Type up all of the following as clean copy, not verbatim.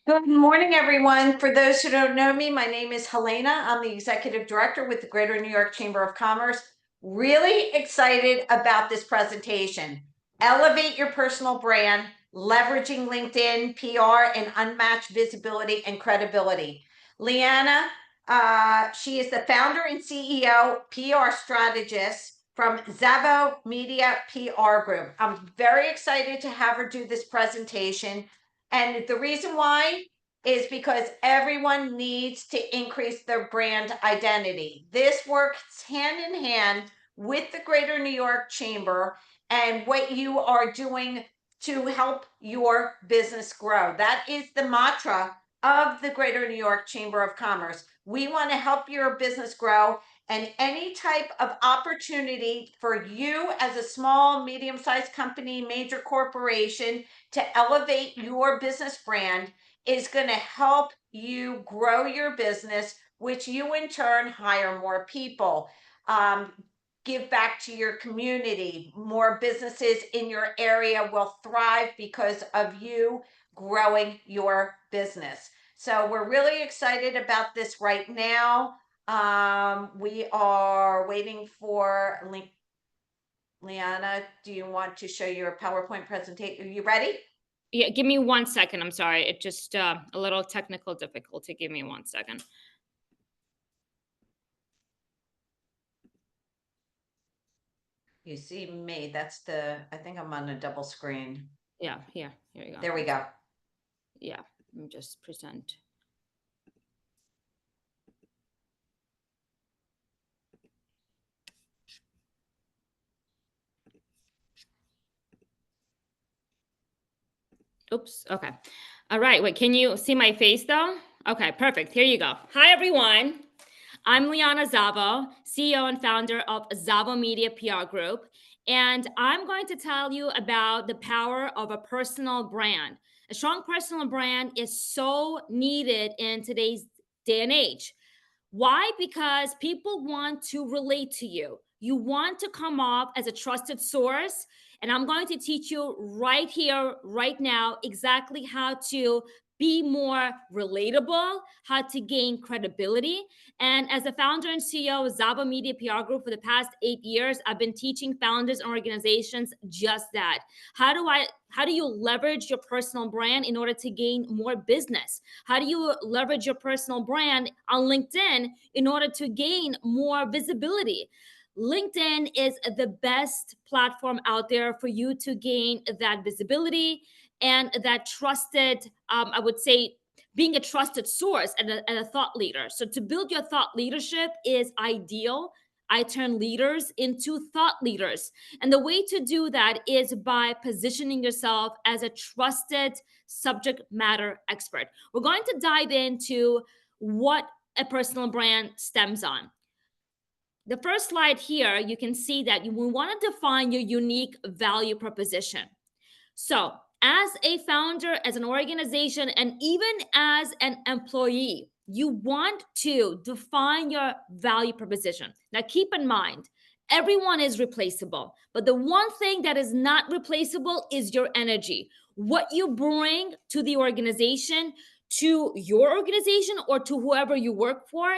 Good morning, everyone. For those who don't know me, my name is Helena. I'm the Executive Director with the Greater New York Chamber of Commerce. Really excited about this presentation. Elevate your personal brand, leveraging LinkedIn, PR, and unmatched visibility and credibility. Leanna, she is the founder and CEO, PR strategist from Zavo Media PR Group. I'm very excited to have her do this presentation. And the reason why is because everyone needs to increase their brand identity. This works hand in hand with the Greater New York Chamber and what you are doing to help your business grow. That is the mantra of the Greater New York Chamber of Commerce. We want to help your business grow, and any type of opportunity for you as a small, medium-sized company, major corporation to elevate your business brand is going to help you grow your business, which you in turn hire more people, give back to your community. More businesses in your area will thrive because of you growing your business. So we're really excited about this right now. We are waiting for Liana, do you want to show your PowerPoint presentation? Are you ready? Yeah, give me 1 second. I'm sorry. It just a little technical difficulty. Give me 1 second. You see me, I think I'm on a double screen. Yeah, here you go. There we go. Yeah, let me just present. Oops. Okay. All right. Wait, can you see my face though? Okay, perfect. Here you go. Hi, everyone. I'm Liana Zavo, CEO and founder of Zavo Media PR Group, and I'm going to tell you about the power of a personal brand. A strong personal brand is so needed in today's day and age. Why? Because people want to relate to you. You want to come off as a trusted source. And I'm going to teach you right here, right now, exactly how to be more relatable, how to gain credibility. And as the founder and CEO of Zavo Media PR Group for the past 8 years, I've been teaching founders and organizations just that. How do you leverage your personal brand in order to gain more business? How do you leverage your personal brand on LinkedIn in order to gain more visibility? LinkedIn is the best platform out there for you to gain that visibility and that trusted, I would say, being a trusted source and a thought leader. So to build your thought leadership is ideal. I turn leaders into thought leaders. And the way to do that is by positioning yourself as a trusted subject matter expert. We're going to dive into what a personal brand stems on. The first slide here, you can see that we want to define your unique value proposition. So, as a founder, as an organization, and even as an employee, you want to define your value proposition. Now, keep in mind, everyone is replaceable, but the one thing that is not replaceable is your energy. What you bring to the organization, to your organization, or to whoever you work for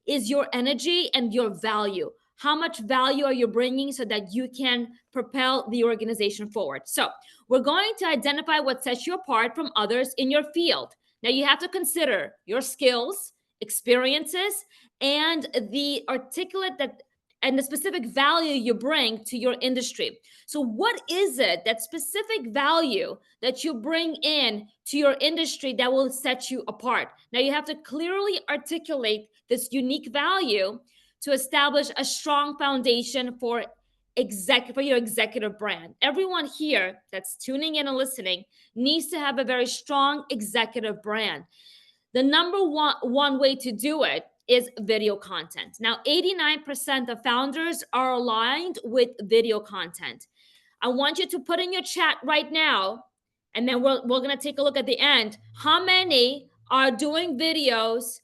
is your energy and your value. How much value are you bringing so that you can propel the organization forward? So, we're going to identify what sets you apart from others in your field. Now, you have to consider your skills, experiences, and the articulate that and the specific value you bring to your industry. So, what is it, that specific value that you bring in to your industry that will set you apart? Now, you have to clearly articulate this unique value to establish a strong foundation for your executive brand. Everyone here that's tuning in and listening needs to have a very strong executive brand. The number one way to do it is video content. Now, 89% of founders are aligned with video content. I want you to put in your chat right now, and then we're going to take a look at the end. How many are doing videos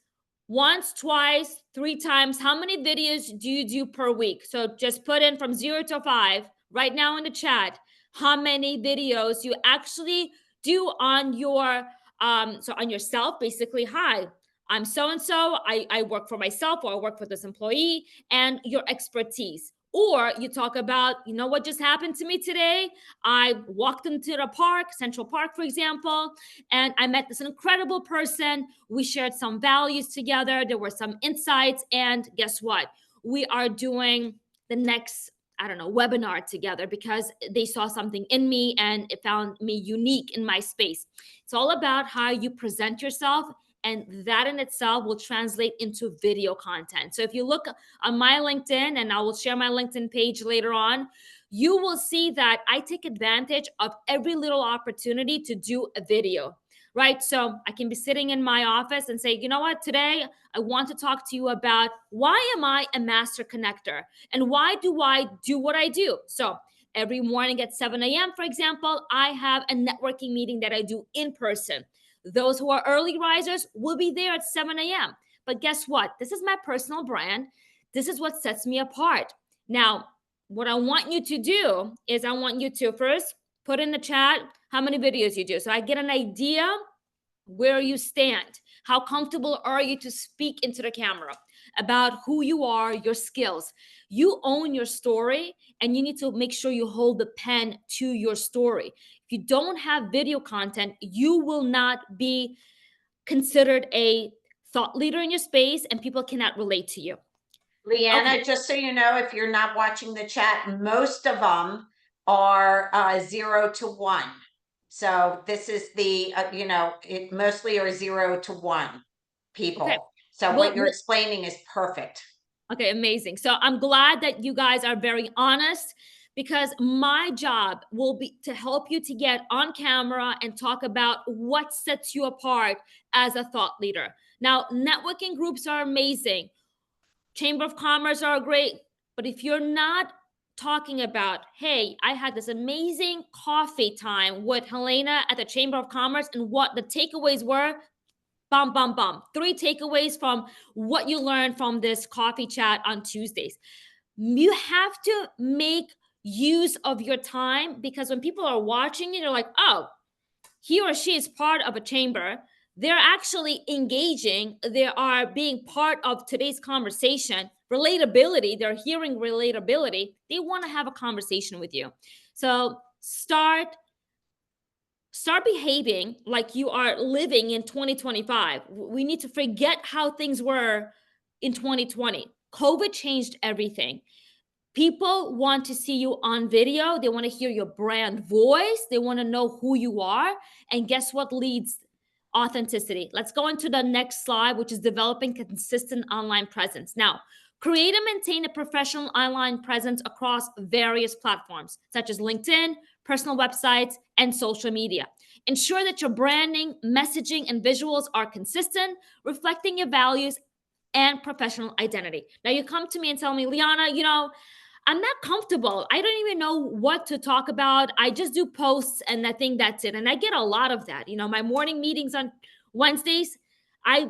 once, twice, 3 times? How many videos do you do per week? So just put in from 0 to 5 right now in the chat how many videos you actually do on your So on yourself, basically, hi, I'm so and so. I work for myself, or I work for this employee, and your expertise. Or you talk about, you know what just happened to me today? I walked into the park, Central Park, for example, and I met this incredible person. We shared some values together. There were some insights. And guess what? We are doing the next, I don't know, webinar together because they saw something in me and it found me unique in my space. It's all about how you present yourself, and that in itself will translate into video content. So if you look on my LinkedIn, and I will share my LinkedIn page later on, you will see that I take advantage of every little opportunity to do a video, right? So I can be sitting in my office and say, you know what, today I want to talk to you about why am I a master connector and why do I do what I do? So every morning at 7 a.m., for example, I have a networking meeting that I do in person. Those who are early risers will be there at 7 a.m. But guess what? This is my personal brand. This is what sets me apart. Now, what I want you to do is I want you to first put in the chat how many videos you do. So I get an idea where you stand. How comfortable are you to speak into the camera about who you are, your skills? You own your story, and you need to make sure you hold the pen to your story. If you don't have video content, you will not be considered a thought leader in your space, and people cannot relate to you. Leanna, Okay. just so you know, if you're not watching the chat, most of them are 0 to 1. So this is the, it mostly are 0 to 1 Okay. people. So Well, what you're explaining is perfect. okay, amazing. So I'm glad that you guys are very honest, because my job will be to help you to get on camera and talk about what sets you apart as a thought leader. Now, networking groups are amazing. Chamber of Commerce are great, but if you're not talking about, hey, I had this amazing coffee time with Helena at the Chamber of Commerce and what the takeaways were, bum, bum, bum. 3 takeaways from what you learned from this coffee chat on Tuesdays. You have to make use of your time, because when people are watching you, they're like, oh, he or she is part of a chamber. They're actually engaging. They are being part of today's conversation. Relatability, they're hearing relatability. They want to have a conversation with you. So start behaving like you are living in 2025. We need to forget how things were in 2020. COVID changed everything. People want to see you on video. They want to hear your brand voice. They want to know who you are. And guess what leads authenticity? Let's go into the next slide, which is developing consistent online presence. Now, create and maintain a professional online presence across various platforms, such as LinkedIn, personal websites, and social media. Ensure that your branding, messaging, and visuals are consistent, reflecting your values and professional identity. Now, you come to me and tell me, Liana, I'm not comfortable. I don't even know what to talk about. I just do posts and I think that's it. And I get a lot of that. My morning meetings on Wednesdays, I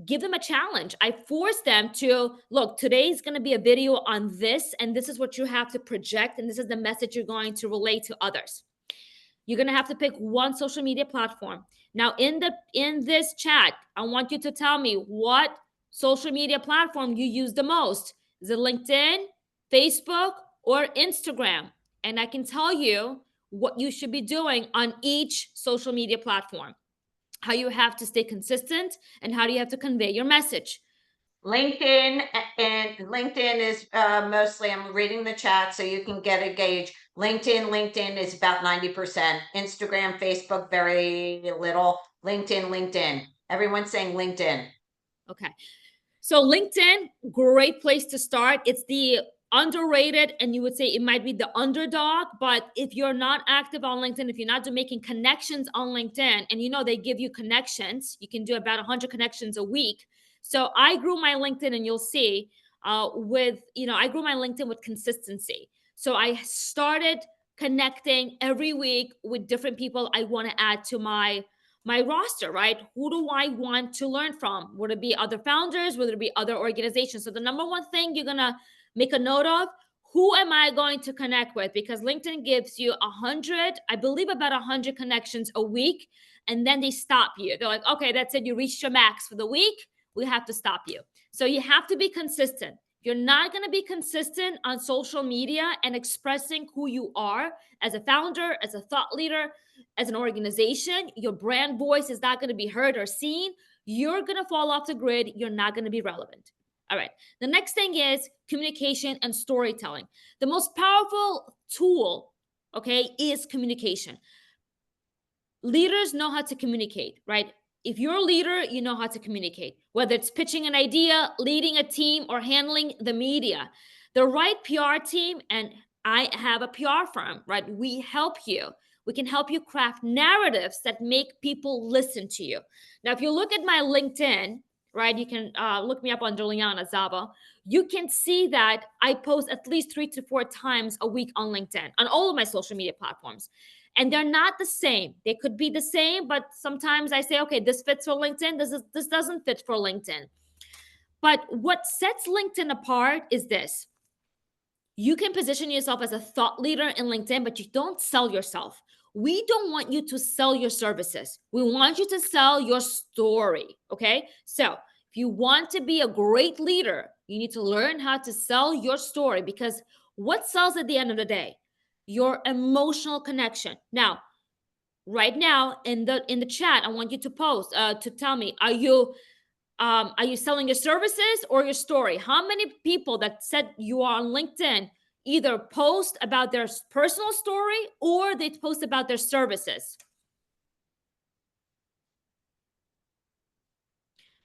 give them a challenge. I force them to look, today's going to be a video on this, and this is what you have to project, and this is the message you're going to relay to others. You're going to have to pick one social media platform. Now, in this chat, I want you to tell me what social media platform you use the most. Is it LinkedIn, Facebook, or Instagram? And I can tell you what you should be doing on each social media platform, how you have to stay consistent, and how do you have to convey your message. LinkedIn is mostly, I'm reading the chat so you can get a gauge. LinkedIn is about 90%. Instagram, Facebook, very little. LinkedIn. Everyone's saying LinkedIn. Okay. So LinkedIn, great place to start. It's the underrated, and you would say it might be the underdog. But if you're not active on LinkedIn, if you're not making connections on LinkedIn, and they give you connections, you can do about 100 connections a week. So I grew my LinkedIn, and you'll see I grew my LinkedIn with consistency. So I started connecting every week with different people I want to add to my roster, right? Who do I want to learn from? Would it be other founders? Would it be other organizations? So the number one thing you're going to make a note of, who am I going to connect with? Because LinkedIn gives you 100, I believe about 100 connections a week, and then they stop you. They're like, okay, that's it. You reached your max for the week. We have to stop you. So you have to be consistent. You're not going to be consistent on social media and expressing who you are as a founder, as a thought leader, as an organization. Your brand voice is not going to be heard or seen. You're going to fall off the grid. You're not going to be relevant. All right. The next thing is communication and storytelling. The most powerful tool, okay, is communication. Leaders know how to communicate, right? If you're a leader, you know how to communicate, whether it's pitching an idea, leading a team, or handling the media. The right PR team, and I have a PR firm, right? We help you. We can help you craft narratives that make people listen to you. Now, if you look at my LinkedIn, right, you can look me up under Liana Szabo. You can see that I post at least 3 to 4 times a week on LinkedIn, on all of my social media platforms. And they're not the same. They could be the same, but sometimes I say, okay, this fits for LinkedIn. This doesn't fit for LinkedIn. But what sets LinkedIn apart is this. You can position yourself as a thought leader in LinkedIn, but you don't sell yourself. We don't want you to sell your services. We want you to sell your story, okay? So if you want to be a great leader, you need to learn how to sell your story, because what sells at the end of the day? Your emotional connection. Now, right now in the chat, I want you to post to tell me, are you selling your services or your story? How many people that said you are on LinkedIn either post about their personal story or they post about their services?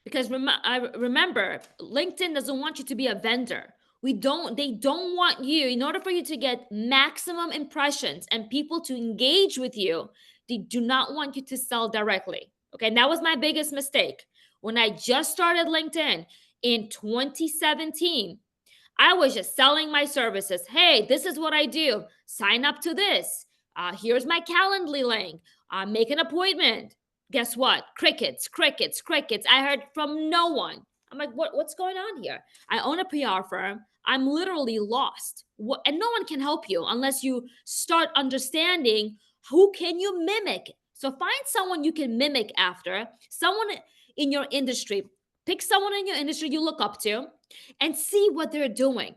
Because remember, LinkedIn doesn't want you to be a vendor. They don't want you, in order for you to get maximum impressions and people to engage with you, they do not want you to sell directly. Okay, and that was my biggest mistake. When I just started LinkedIn in 2017, I was just selling my services. Hey, this is what I do. Sign up to this. Here's my Calendly link. Make an appointment. Guess what? Crickets, crickets, crickets. I heard from no one. I'm like, what's going on here? I own a PR firm. I'm literally lost. And no one can help you unless you start understanding who can you mimic. So find someone you can mimic after, someone in your industry. Pick someone in your industry you look up to and see what they're doing.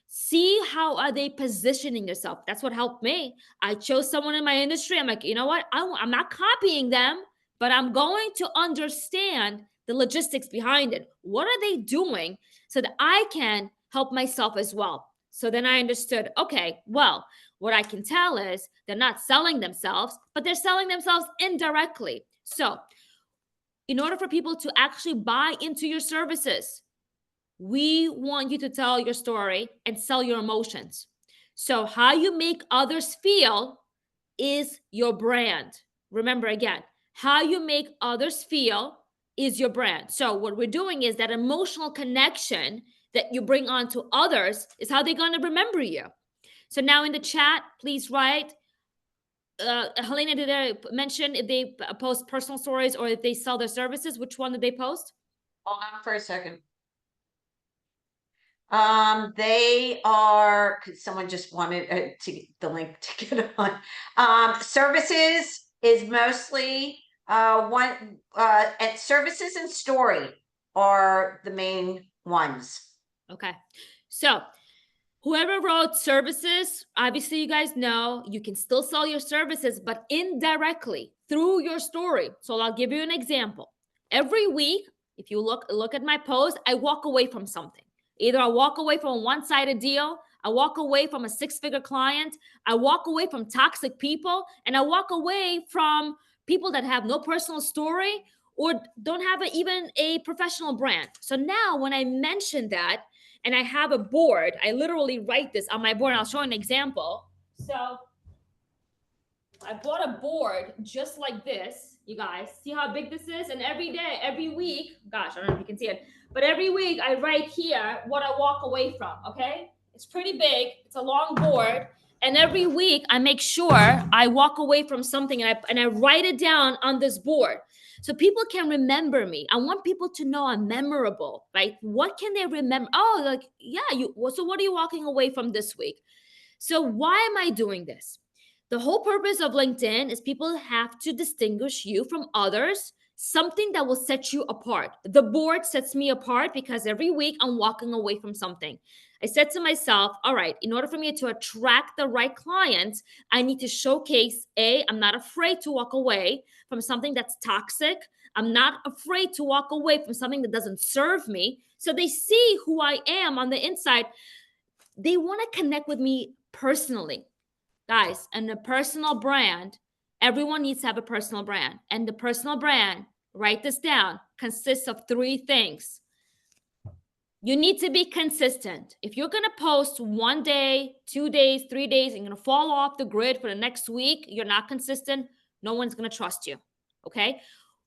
See how are they positioning themselves. That's what helped me. I chose someone in my industry. I'm like, you know what? I'm not copying them, but I'm going to understand the logistics behind it. What are they doing so that I can help myself as well? So then I understood, okay, well, what I can tell is they're not selling themselves, but they're selling themselves indirectly. So in order for people to actually buy into your services, we want you to tell your story and sell your emotions. So how you make others feel is your brand. Remember again, how you make others feel is your brand. So what we're doing is that emotional connection that you bring on to others is how they're going to remember you. So now in the chat, please write, Helena, did I mention if they post personal stories or if they sell their services? Which one did they post? Hold on for a second. They are, cause someone just wanted to get the link to get on. Services is mostly and services and story are the main ones. Okay. So whoever wrote services, obviously you guys know you can still sell your services, but indirectly through your story. So I'll give you an example. Every week, if you look at my post, I walk away from something. Either I walk away from a one-sided deal, I walk away from a 6-figure client, I walk away from toxic people, and I walk away from people that have no personal story or don't have even a professional brand. So now when I mention that, and I have a board, I literally write this on my board. I'll show an example. So I bought a board just like this, you guys. See how big this is? And every day, every week, gosh, I don't know if you can see it, but every week I write here what I walk away from, okay? It's pretty big. It's a long board. And every week I make sure I walk away from something and I write it down on this board. So people can remember me. I want people to know I'm memorable, right? What can they remember? Oh, like, yeah, so what are you walking away from this week? So why am I doing this? The whole purpose of LinkedIn is people have to distinguish you from others, something that will set you apart. The board sets me apart because every week I'm walking away from something. I said to myself, all right, in order for me to attract the right clients, I need to showcase I'm not afraid to walk away from something that's toxic. I'm not afraid to walk away from something that doesn't serve me. So they see who I am on the inside. They want to connect with me personally, guys. And a personal brand, everyone needs to have a personal brand. And the personal brand, write this down, consists of 3 things. You need to be consistent. If you're going to post 1 day, 2 days, 3 days, and you're going to fall off the grid for the next week, you're not consistent, no one's going to trust you. Okay?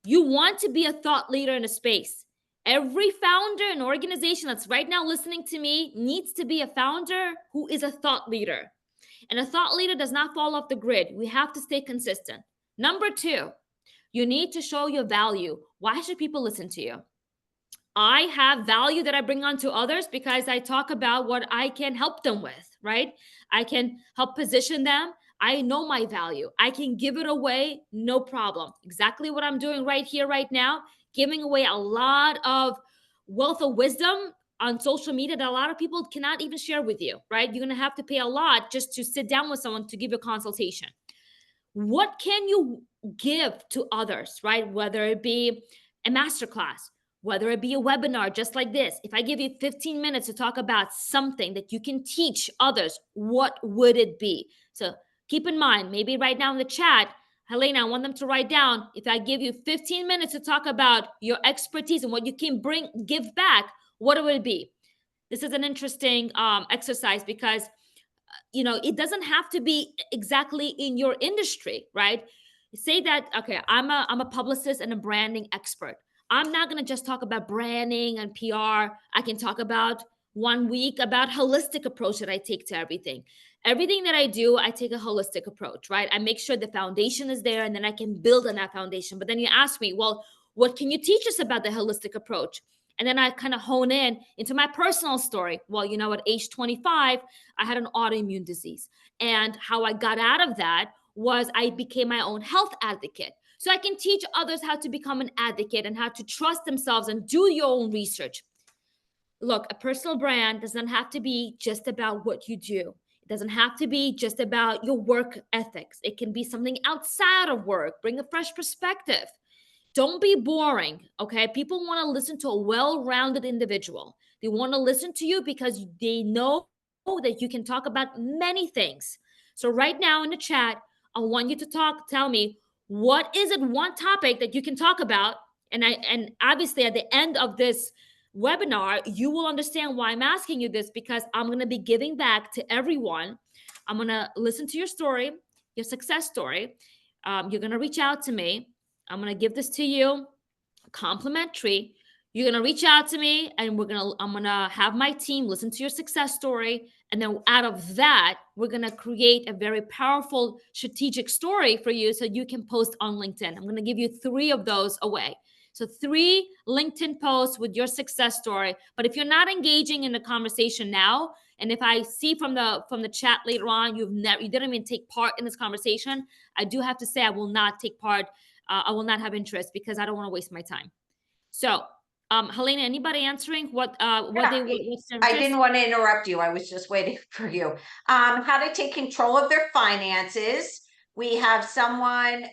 You want to be a thought leader in a space. Every founder and organization that's right now listening to me needs to be a founder who is a thought leader. And a thought leader does not fall off the grid. We have to stay consistent. Number 2, you need to show your value. Why should people listen to you? I have value that I bring on to others because I talk about what I can help them with, right? I can help position them. I know my value. I can give it away, no problem. Exactly what I'm doing right here, right now, giving away a lot of wealth of wisdom on social media that a lot of people cannot even share with you, right? You're going to have to pay a lot just to sit down with someone to give a consultation. What can you give to others, right? Whether it be a masterclass, whether it be a webinar just like this. If I give you 15 minutes to talk about something that you can teach others, what would it be? So keep in mind, maybe right now in the chat, Helena, I want them to write down, if I give you 15 minutes to talk about your expertise and what you can give back, what would it be? This is an interesting exercise because, it doesn't have to be exactly in your industry, right? Say that, okay, I'm a publicist and a branding expert. I'm not going to just talk about branding and PR. I can talk about 1 week about holistic approach that I take to everything. Everything that I do, I take a holistic approach, right? I make sure the foundation is there and then I can build on that foundation. But then you ask me, well, what can you teach us about the holistic approach? And then I kind of hone in into my personal story. Well, at age 25, I had an autoimmune disease. And how I got out of that was I became my own health advocate. So I can teach others how to become an advocate and how to trust themselves and do your own research. Look, a personal brand doesn't have to be just about what you do. It doesn't have to be just about your work ethics. It can be something outside of work. Bring a fresh perspective. Don't be boring, okay? People want to listen to a well-rounded individual. They want to listen to you because they know that you can talk about many things. So right now in the chat, I want you to tell me, what is it one topic that you can talk about? And obviously at the end of this webinar, you will understand why I'm asking you this, because I'm going to be giving back to everyone. I'm going to listen to your story, your success story. You're going to reach out to me. I'm going to give this to you complimentary. You're going to reach out to me and I'm going to have my team listen to your success story. And then out of that, we're going to create a very powerful strategic story for you so you can post on LinkedIn. I'm going to give you 3 of those away. So 3 LinkedIn posts with your success story. But if you're not engaging in the conversation now, and if I see from the chat later on, you didn't even take part in this conversation, I do have to say I will not take part. I will not have interest because I don't want to waste my time. So, Helena, anybody answering what I didn't want to interrupt you. I was just waiting for you. How to take control of their finances. We have someone,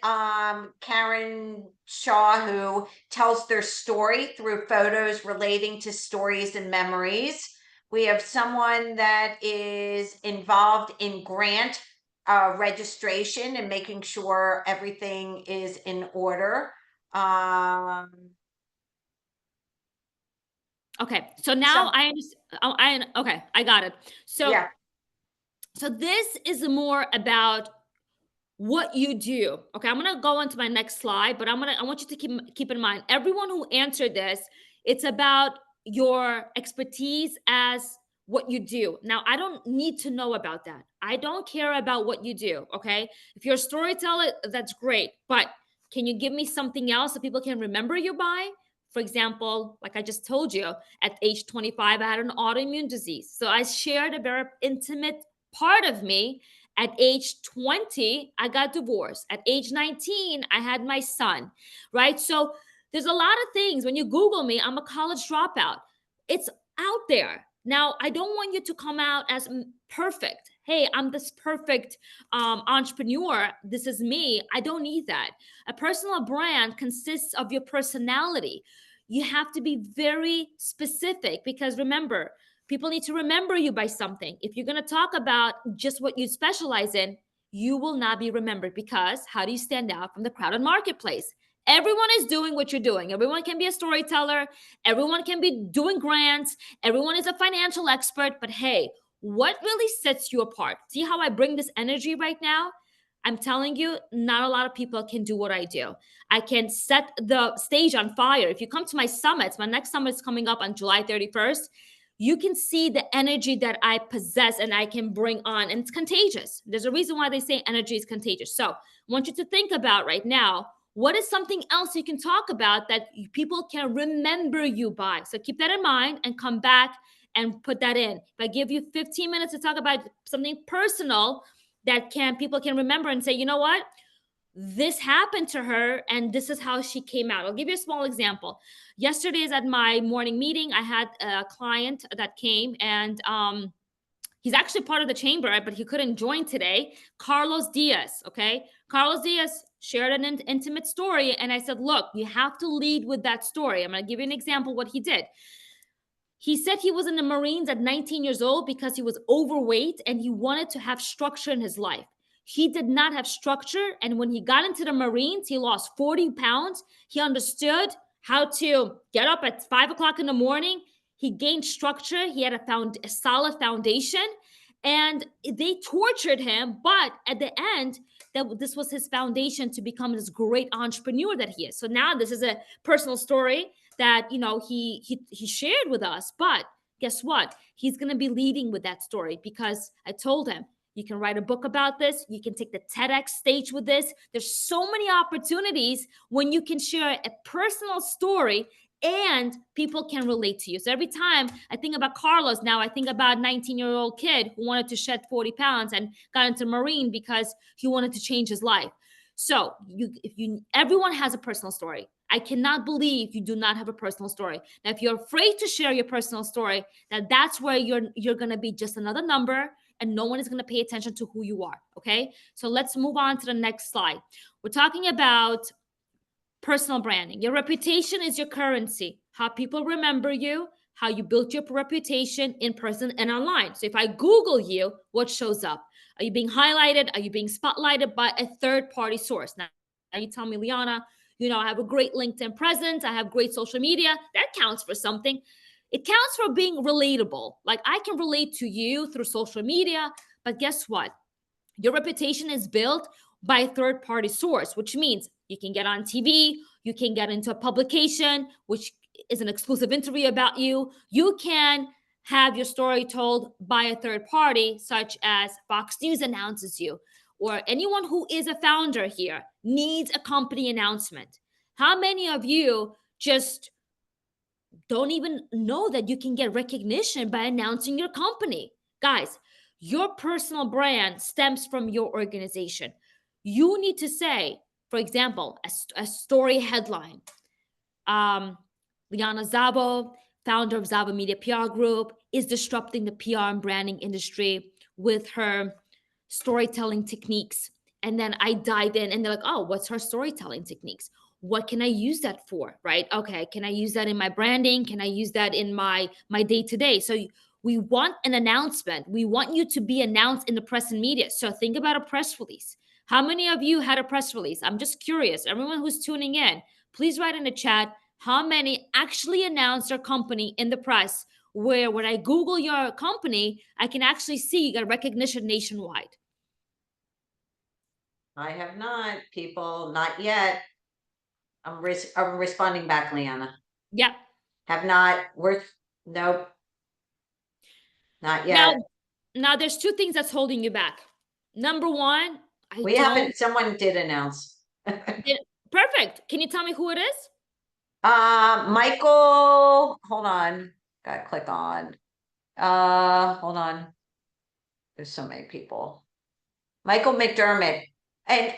Karen Shaw, who tells their story through photos relating to stories and memories. We have someone that is involved in grant registration and making sure everything is in order. Okay, so now I understand. Okay, I got it. So, yeah. So this is more about what you do. Okay, I'm gonna go on to my next slide, but I want you to keep in mind, everyone who answered this, it's about your expertise as what you do. Now, I don't need to know about that. I don't care about what you do. Okay, if you're a storyteller, that's great, but Can you give me something else that people can remember you by? For example, like I just told you, at age 25, I had an autoimmune disease. So I shared a very intimate part of me. At age 20, I got divorced. At age 19, I had my son, right? So there's a lot of things. When you Google me, I'm a college dropout. It's out there. Now, I don't want you to come out as perfect. Hey, I'm this perfect entrepreneur. This is me. I don't need that. A personal brand consists of your personality. You have to be very specific because remember, people need to remember you by something. If you're going to talk about just what you specialize in, you will not be remembered because how do you stand out from the crowded marketplace? Everyone is doing what you're doing. Everyone can be a storyteller. Everyone can be doing grants. Everyone is a financial expert. But hey, what really sets you apart? See how I bring this energy right now? I'm telling you, not a lot of people can do what I do. I can set the stage on fire. If you come to my summits, my next summit is coming up on July 31st. You can see the energy that I possess and I can bring on, and it's contagious. There's a reason why they say energy is contagious. So I want you to think about right now, what is something else you can talk about that people can remember you by? So keep that in mind and come back and put that in. If I give you 15 minutes to talk about something personal that people can remember and say, you know what? This happened to her and this is how she came out. I'll give you a small example. Yesterday is at my morning meeting. I had a client that came and he's actually part of the chamber, but he couldn't join today. Carlos Diaz, okay? Carlos Diaz shared an intimate story. And I said, look, you have to lead with that story. I'm going to give you an example of what he did. He said he was in the Marines at 19 years old because he was overweight and he wanted to have structure in his life. He did not have structure. And when he got into the Marines, he lost 40 pounds. He understood how to get up at 5 o'clock in the morning. He gained structure. He had a solid foundation. And they tortured him. But at the end, this was his foundation to become this great entrepreneur that he is. So now this is a personal story that he shared with us. But guess what? He's going to be leading with that story because I told him, you can write a book about this. You can take the TEDx stage with this. There's so many opportunities when you can share a personal story and people can relate to you. So every time I think about Carlos, now I think about a 19-year-old kid who wanted to shed 40 pounds and got into Marine because he wanted to change his life. So everyone has a personal story. I cannot believe you do not have a personal story. Now, if you're afraid to share your personal story, that's where you're going to be just another number and no one is going to pay attention to who you are. Okay. So let's move on to the next slide. We're talking about personal branding. Your reputation is your currency. How people remember you, how you built your reputation in person and online. So if I Google you, what shows up? Are you being highlighted? Are you being spotlighted by a third-party source? Now you tell me, Liana, I have a great LinkedIn presence. I have great social media. That counts for something. It counts for being relatable. Like I can relate to you through social media, but guess what? Your reputation is built by a third-party source, which means you can get on TV, you can get into a publication, which is an exclusive interview about you. You can have your story told by a third party, such as Fox News announces you, or anyone who is a founder here needs a company announcement. How many of you just don't even know that you can get recognition by announcing your company? Guys, your personal brand stems from your organization. You need to say, for example, a story headline. Liana Szabo, founder of Szabo Media PR Group, is disrupting the PR and branding industry with her storytelling techniques. And then I dive in and they're like, oh, what's her storytelling techniques? What can I use that for? Right? Okay, can I use that in my branding? Can I use that in my day-to-day? So we want an announcement. We want you to be announced in the press and media. So think about a press release. How many of you had a press release? I'm just curious. Everyone who's tuning in, please write in the chat how many actually announced their company in the press, where when I Google your company, I can actually see you got recognition nationwide. I have not, people, not yet. I'm responding back, Liana. Yep. Have not. Nope. Not yet. Now there's two things that's holding you back. Number one, Someone did announce. Perfect. Can you tell me who it is? Michael, hold on, gotta click on. Hold on. There's so many people. Michael McDermott. And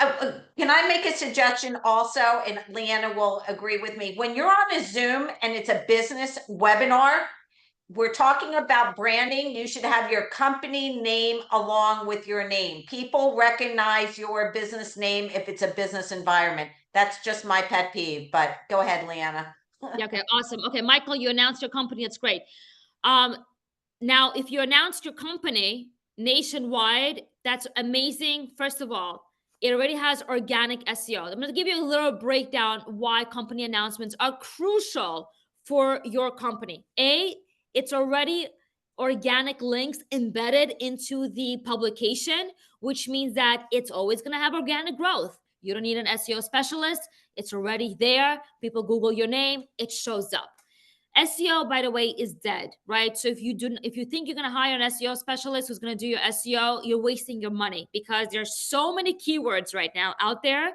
can I make a suggestion also? And Leanna will agree with me. When you're on a Zoom and it's a business webinar, we're talking about branding. You should have your company name along with your name. People recognize your business name if it's a business environment. That's just my pet peeve, but go ahead, Leanna. Yeah, okay, awesome. Okay, Michael, you announced your company. That's great. Now, if you announced your company nationwide, that's amazing. First of all, it already has organic SEO. I'm going to give you a little breakdown why company announcements are crucial for your company. A, it's already organic links embedded into the publication, which means that it's always going to have organic growth. You don't need an SEO specialist. It's already there. People Google your name, it shows up. SEO, by the way, is dead, right? So if you think you're going to hire an SEO specialist who's going to do your SEO, you're wasting your money because there's so many keywords right now out there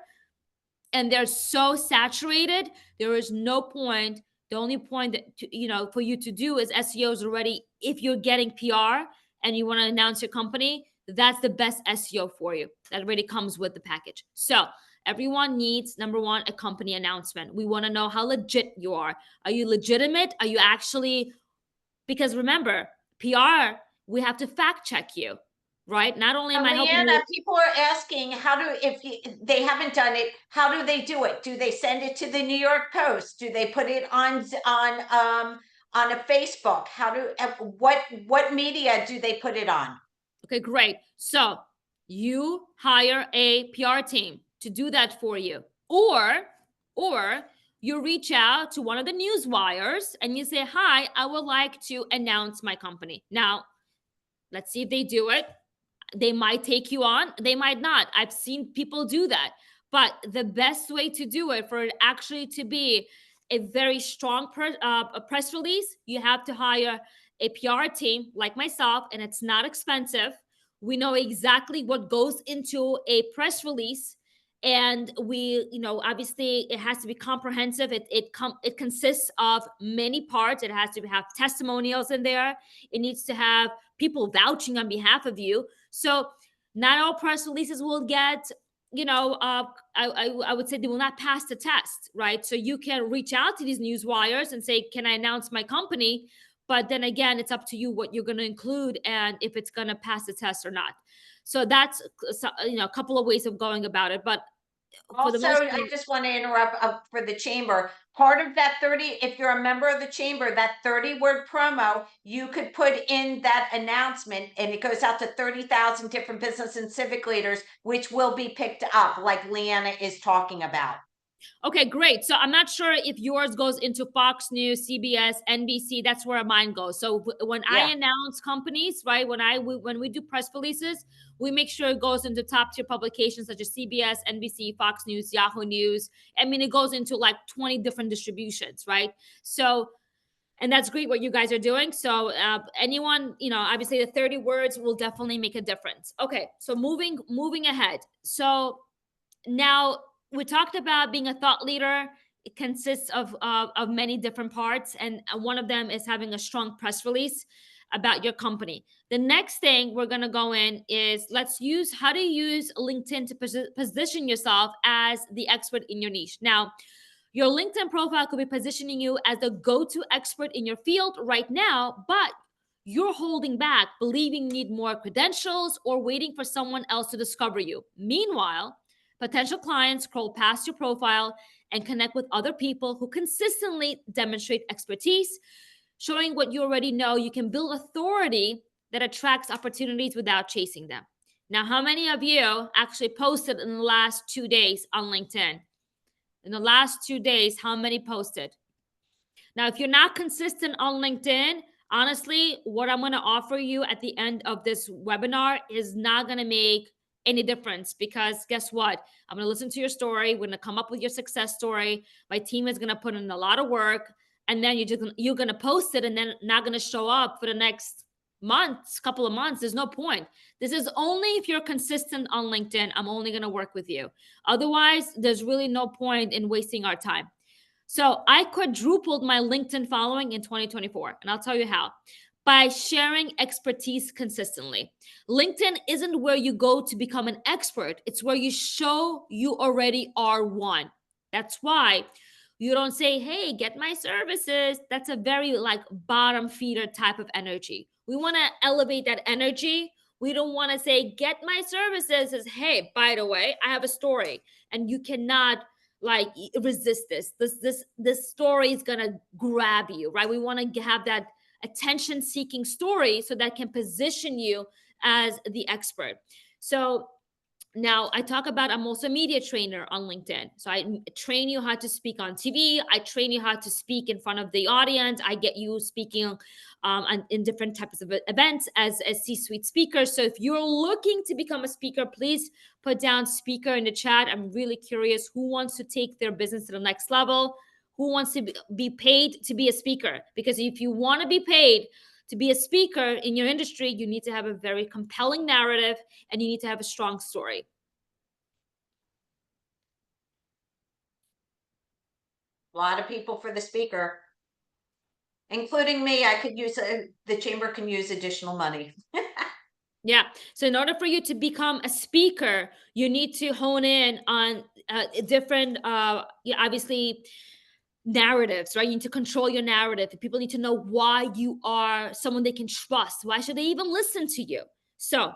and they're so saturated. There is no point. The only point that, for you to do is SEO is already, if you're getting PR and you want to announce your company, that's the best SEO for you. That already comes with the package. So everyone needs, number one, a company announcement. We want to know how legit you are. Are you legitimate? Are you actually, because remember, PR, we have to fact check you, right? Not only am I helping Leanna, you. people are asking if they haven't done it, how do they do it? Do they send it to the New York Post? Do they put it on a Facebook? What media do they put it on? Okay, great. So you hire a PR team to do that for you. Or you reach out to one of the news wires and you say, hi, I would like to announce my company. Now, let's see if they do it. They might take you on, they might not. I've seen people do that. But the best way to do it, for it actually to be a very strong a press release, you have to hire a PR team like myself, and it's not expensive. We know exactly what goes into a press release, and we, obviously it has to be comprehensive. It consists of many parts. It has to have testimonials in there. It needs to have people vouching on behalf of you. So not all press releases will get, I would say they will not pass the test, right? So you can reach out to these news wires and say, can I announce my company? But then again, it's up to you what you're going to include and if it's going to pass the test or not. So that's, a couple of ways of going about it. But for the Also, most I part, just want to interrupt for the chamber. Part of that 30, if you're a member of the chamber, that 30-word promo, you could put in that announcement and it goes out to 30,000 different business and civic leaders, which will be picked up like Leanna is talking about. okay, great. So I'm not sure if yours goes into Fox News, CBS, NBC. That's where mine goes. So when I announce companies, right, when we do press releases, we make sure it goes into top tier publications such as CBS, NBC, Fox News, Yahoo News. I mean, it goes into like 20 different distributions, right? So, and that's great what you guys are doing. So anyone, obviously the 30 words will definitely make a difference. Okay, so moving ahead. So now we talked about being a thought leader. It consists of many different parts, and one of them is having a strong press release about your company. The next thing we're going to go in is how to use LinkedIn to position yourself as the expert in your niche. Now, your LinkedIn profile could be positioning you as the go-to expert in your field right now, but you're holding back, believing you need more credentials or waiting for someone else to discover you. Meanwhile, potential clients scroll past your profile and connect with other people who consistently demonstrate expertise, showing what you already know. You can build authority that attracts opportunities without chasing them. Now, how many of you actually posted in the last 2 days on LinkedIn? In the last 2 days, how many posted? Now, if you're not consistent on LinkedIn, honestly, what I'm going to offer you at the end of this webinar is not going to make any difference, because guess what? I'm going to listen to your story. We're going to come up with your success story. My team is going to put in a lot of work, and then you're going to post it and then not going to show up for the next months, couple of months, there's no point. This is only if you're consistent on LinkedIn. I'm only going to work with you. Otherwise, there's really no point in wasting our time. So I quadrupled my LinkedIn following in 2024, and I'll tell you how. By sharing expertise consistently. LinkedIn isn't where you go to become an expert, it's where you show you already are one. That's why you don't say, hey, get my services. That's a very like bottom feeder type of energy. We want to elevate that energy. We don't want to say, get my services. As, hey, by the way, I have a story, and you cannot like resist this. This story is gonna grab you, right? We want to have that attention seeking story so that can position you as the expert. So now I talk about, I'm also a media trainer on LinkedIn. So I train you how to speak on TV. I train you how to speak in front of the audience. I get you speaking in different types of events as a C-suite speaker. So if you're looking to become a speaker, please put down speaker in the chat. I'm really curious who wants to take their business to the next level, who wants to be paid to be a speaker. Because if you want to be paid to be a speaker in your industry, you need to have a very compelling narrative and you need to have a strong story. A lot of people for the speaker, including me. I could use the chamber can use additional money. Yeah. So in order for you to become a speaker, you need to hone in on different, obviously, narratives, right? You need to control your narrative. People need to know why you are someone they can trust. Why should they even listen to you? So,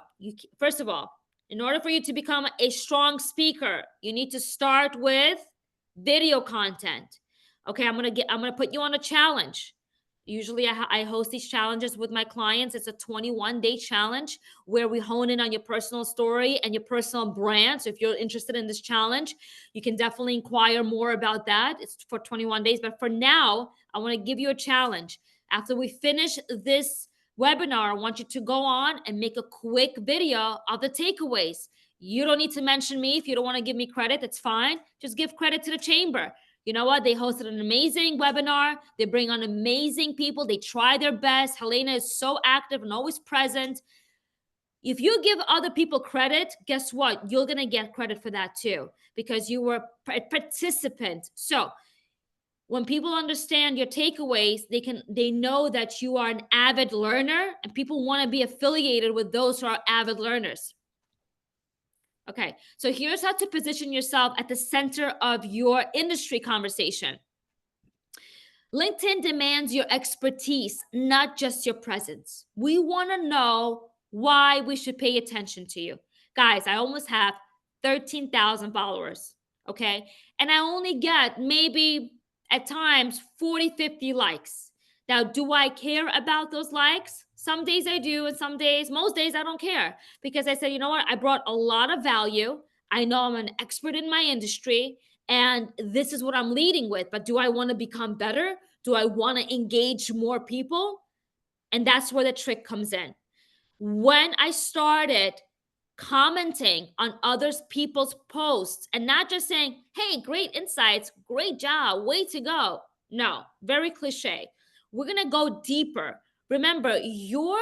first of all, in order for you to become a strong speaker, you need to start with video content. Okay, I'm gonna put you on a challenge. Usually I host these challenges with my clients. It's a 21-day challenge where we hone in on your personal story and your personal brand. So if you're interested in this challenge, you can definitely inquire more about that. It's for 21 days. But for now, I want to give you a challenge. After we finish this webinar, I want you to go on and make a quick video of the takeaways. You don't need to mention me. If you don't want to give me credit, that's fine. Just give credit to the chamber. You know what? They hosted an amazing webinar. They bring on amazing people. They try their best. Helena is so active and always present. If you give other people credit, guess what? You're going to get credit for that too, because you were a participant. So when people understand your takeaways, they know that you are an avid learner, and people want to be affiliated with those who are avid learners. Okay, so here's how to position yourself at the center of your industry conversation. LinkedIn demands your expertise, not just your presence. We want to know why we should pay attention to you. Guys, I almost have 13,000 followers, okay? And I only get maybe at times 40, 50 likes. Now, do I care about those likes? Some days I do, and most days I don't care, because I said, you know what? I brought a lot of value. I know I'm an expert in my industry, and this is what I'm leading with. But do I want to become better? Do I want to engage more people? And that's where the trick comes in. When I started commenting on others people's posts and not just saying, hey, great insights, great job, way to go. No, very cliche. We're going to go deeper. Remember, your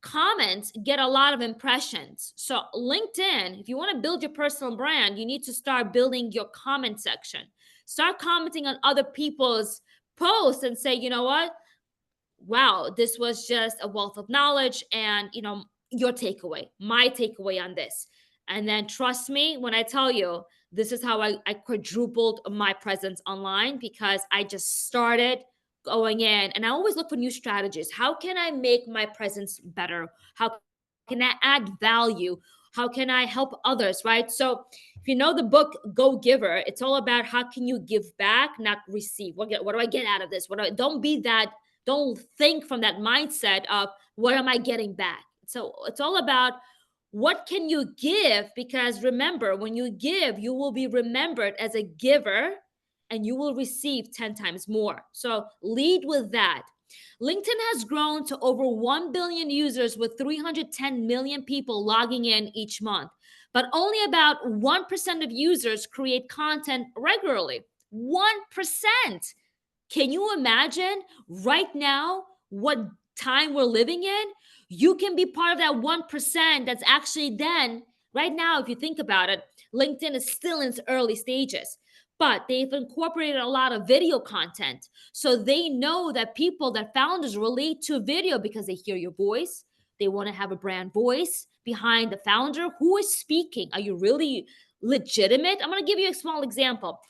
comments get a lot of impressions. So LinkedIn, if you want to build your personal brand, you need to start building your comment section. Start commenting on other people's posts and say, you know what? Wow, this was just a wealth of knowledge, and your takeaway, my takeaway on this. And then trust me when I tell you, this is how I quadrupled my presence online, because I just started going in, and I always look for new strategies. How can I make my presence better? How can I add value? How can I help others, right? So if you know the book Go Giver, it's all about how can you give back, not receive. What do I get out of this? Don't think from that mindset of what am I getting back? So it's all about what can you give, because remember, when you give, you will be remembered as a giver and you will receive 10 times more. So lead with that. LinkedIn has grown to over 1 billion users with 310 million people logging in each month. But only about 1% of users create content regularly. 1%. Can you imagine right now what time we're living in? You can be part of that 1% that's actually then, right now, if you think about it, LinkedIn is still in its early stages, but they've incorporated a lot of video content. So they know that people, that founders relate to video because they hear your voice. They want to have a brand voice behind the founder. Who is speaking? Are you really legitimate? I'm going to give you a small example.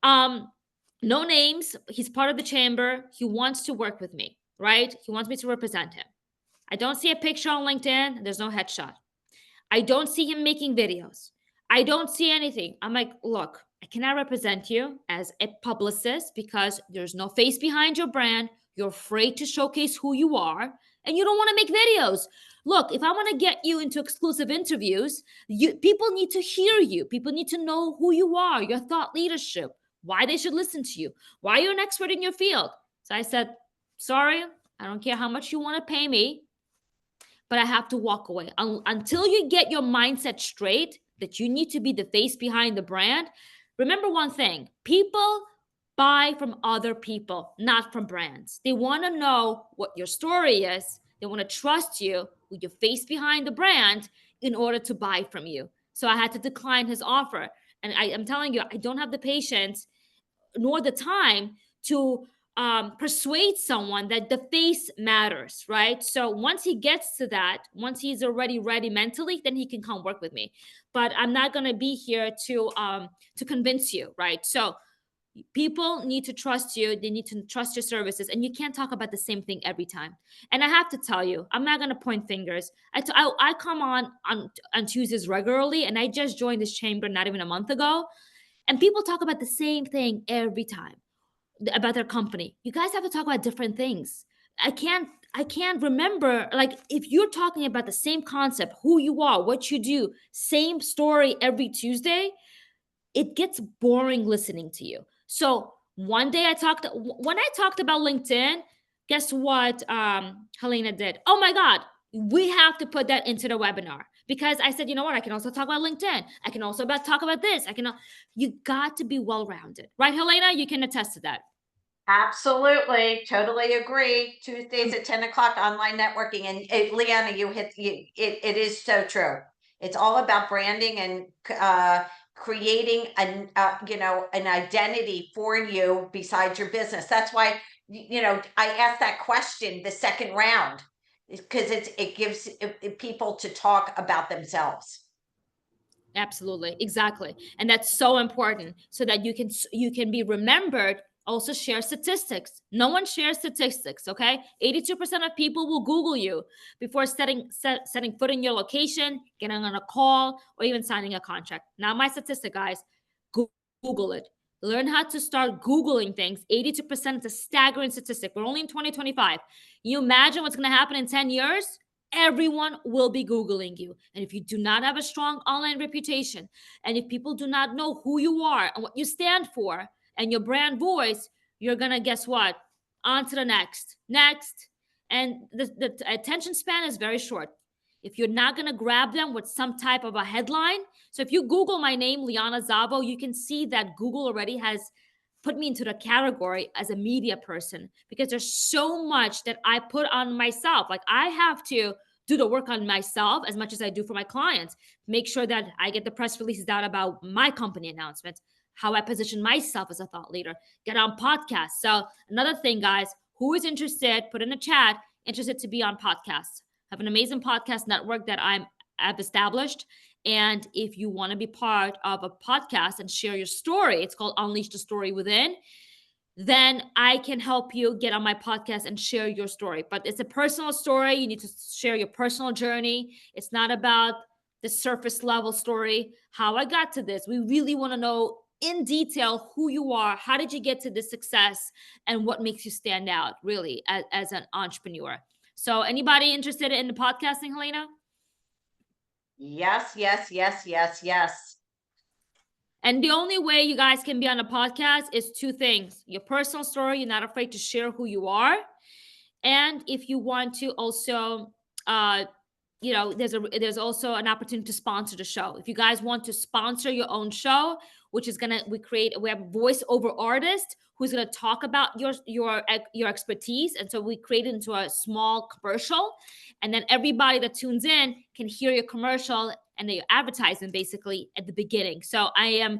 No names. He's part of the chamber. He wants to work with me, right? He wants me to represent him. I don't see a picture on LinkedIn. There's no headshot. I don't see him making videos. I don't see anything. I'm like, look, I cannot represent you as a publicist because there's no face behind your brand. You're afraid to showcase who you are and you don't want to make videos. Look, if I want to get you into exclusive interviews, people need to hear you. People need to know who you are, your thought leadership, why they should listen to you, why you're an expert in your field. So I said, sorry, I don't care how much you want to pay me, but I have to walk away. Until you get your mindset straight that you need to be the face behind the brand. Remember one thing, people buy from other people, not from brands. They want to know what your story is. They want to trust you with your face behind the brand in order to buy from you. So I had to decline his offer. And I'm telling you, I don't have the patience nor the time to persuade someone that the face matters, right? So once he gets to that, once he's already ready mentally, then he can come work with me. But I'm not going to be here to convince you, right? So people need to trust you. They need to trust your services, and you can't talk about the same thing every time. And I have to tell you, I'm not going to point fingers. I come on Tuesdays regularly, and I just joined this chamber not even a month ago, and people talk about the same thing every time about their company. You guys have to talk about different things. I can't remember, like, if you're talking about the same concept, who you are, what you do, same story every Tuesday, it gets boring listening to you. So one day when I talked about LinkedIn, guess what Helena did? Oh my God, we have to put that into the webinar. Because I said, you know what? I can also talk about LinkedIn. I can also talk about this. You got to be well-rounded, right, Helena? You can attest to that. Absolutely, totally agree. Tuesdays at 10 o'clock, online networking. And Leanna, it is so true. It's all about branding and creating an identity for you besides your business. That's why, I asked that question the second round, because it gives people to talk about themselves. Absolutely, exactly. And that's so important so that you can be remembered. Also share statistics. No one shares statistics, okay? 82% of people will Google you before setting foot in your location, getting on a call, or even signing a contract. Now, my statistic, guys, Google it. Learn how to start Googling things. 82% is a staggering statistic. We're only in 2025. You imagine what's going to happen in 10 years? Everyone will be Googling you. And if you do not have a strong online reputation, and if people do not know who you are and what you stand for and your brand voice, you're going to, guess what? On to the next. And the attention span is very short. If you're not going to grab them with some type of a headline. So if you Google my name, Liana Szabo, you can see that Google already has put me into the category as a media person, because there's so much that I put on myself. Like, I have to do the work on myself as much as I do for my clients. Make sure that I get the press releases out about my company announcements, how I position myself as a thought leader, get on podcasts. So another thing, guys, who is interested, put in the chat, interested to be on podcasts. I have an amazing podcast network that I've established. And if you want to be part of a podcast and share your story, it's called Unleash the Story Within, then I can help you get on my podcast and share your story. But it's a personal story. You need to share your personal journey. It's not about the surface level story, how I got to this. We really want to know in detail who you are, how did you get to this success, and what makes you stand out, really, as an entrepreneur. So anybody interested in the podcasting, Helena? Yes, yes, yes, yes, yes. And the only way you guys can be on a podcast is two things: your personal story, you're not afraid to share who you are. And if you want to also, there's also an opportunity to sponsor the show. If you guys want to sponsor your own show, which is we have a voiceover artist who's gonna talk about your expertise. And so we create it into a small commercial, and then everybody that tunes in can hear your commercial and the advertisement basically at the beginning. So I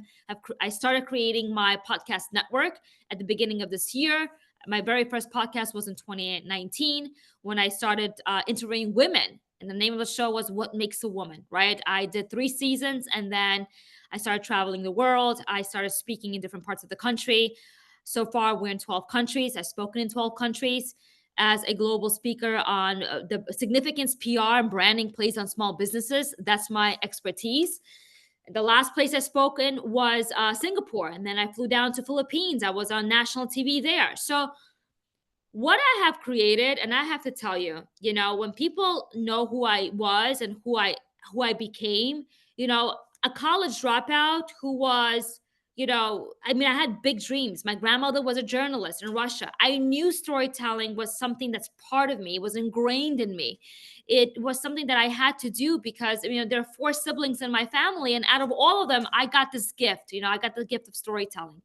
started creating my podcast network at the beginning of this year. My very first podcast was in 2019 when I started interviewing women. And the name of the show was What Makes a Woman, right? I did 3 seasons, and then I started traveling the world. I started speaking in different parts of the country. So far, we're in 12 countries. I've spoken in 12 countries as a global speaker on the significance PR and branding plays on small businesses. That's my expertise. The last place I spoken was Singapore, and then I flew down to Philippines. I was on national TV there. So what I have created, and I have to tell you, when people know who I was and who I became, a college dropout who was, I had big dreams. My grandmother was a journalist in Russia. I knew storytelling was something that's part of me. It was ingrained in me. It was something that I had to do because, there are 4 siblings in my family, and out of all of them, I got this gift. I got the gift of storytelling.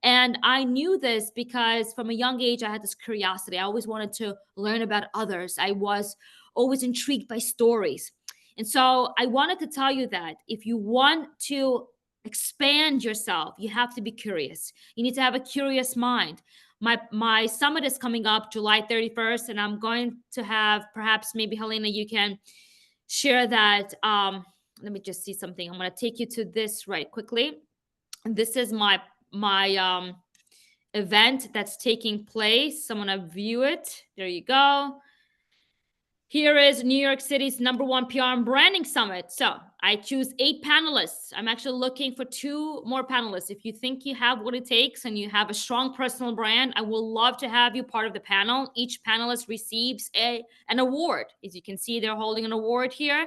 And I knew this because from a young age, I had this curiosity. I always wanted to learn about others. I was always intrigued by stories. And so I wanted to tell you that if you want to expand yourself, you have to be curious. You need to have a curious mind. My summit is coming up July 31st, and I'm going to have, perhaps maybe Helena, you can share that. Let me just see something. I'm going to take you to this right quickly. This is my event that's taking place. I'm gonna view it. There you go. Here is New York City's #1 PR and branding summit. So I choose 8 panelists. I'm actually looking for 2 more panelists. If you think you have what it takes and you have a strong personal brand, I will love to have you part of the panel. Each panelist receives an award. As you can see, they're holding an award here.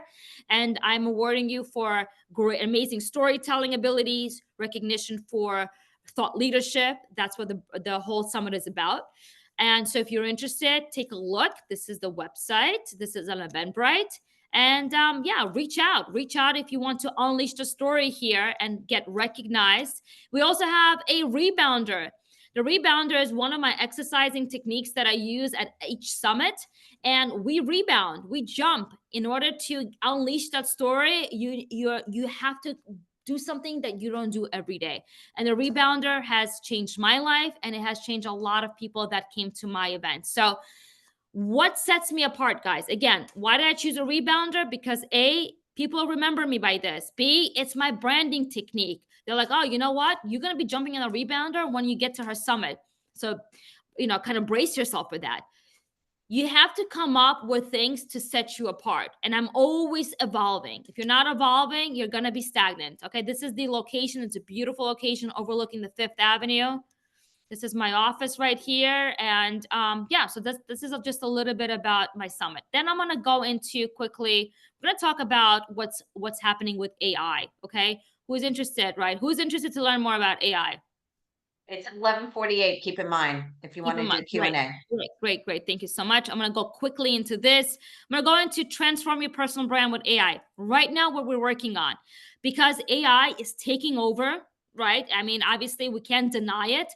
And I'm awarding you for great, amazing storytelling abilities, recognition for thought leadership. That's what the whole summit is about. And so if you're interested, take a look. This is the website. This is on Eventbrite. And reach out if you want to unleash the story here and get recognized. We also have a rebounder. The rebounder is one of my exercising techniques that I use at each summit. And we rebound, we jump. In order to unleash that story, you have to do something that you don't do every day. And the rebounder has changed my life, and it has changed a lot of people that came to my event. So what sets me apart, guys? Again, why did I choose a rebounder? Because A, people remember me by this. B, it's my branding technique. They're like, oh, you know what? You're going to be jumping in a rebounder when you get to her summit. So, kind of brace yourself for that. You have to come up with things to set you apart. And I'm always evolving. If you're not evolving, you're going to be stagnant. Okay. This is the location. It's a beautiful location overlooking the 5th Avenue. This is my office right here. And so this is just a little bit about my summit. Then I'm going to go into quickly, we're going to talk about what's happening with AI. Okay. Who's interested, right? Who's interested to learn more about AI? It's 11:48. Keep in mind if you want to do Q&A. Great. Thank you so much. I'm going to go quickly into this. I'm going to go into transform your personal brand with AI. Right now, what we're working on, because AI is taking over, right? I mean, obviously, we can't deny it.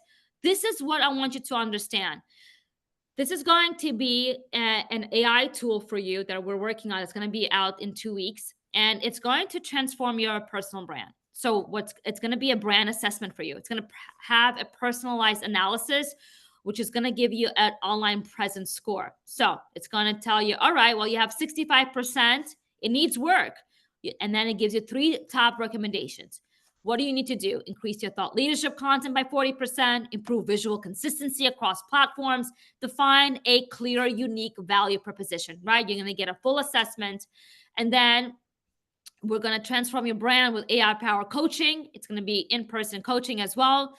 This is what I want you to understand. This is going to be an AI tool for you that we're working on. It's going to be out in 2 weeks, and it's going to transform your personal brand. So it's going to be a brand assessment for you. It's going to have a personalized analysis, which is going to give you an online presence score. So it's going to tell you, all right, well, you have 65%. It needs work. And then it gives you 3 top recommendations. What do you need to do? Increase your thought leadership content by 40%, improve visual consistency across platforms, define a clear, unique value proposition, right? You're going to get a full assessment. And then we're going to transform your brand with AI-powered coaching. It's going to be in-person coaching as well.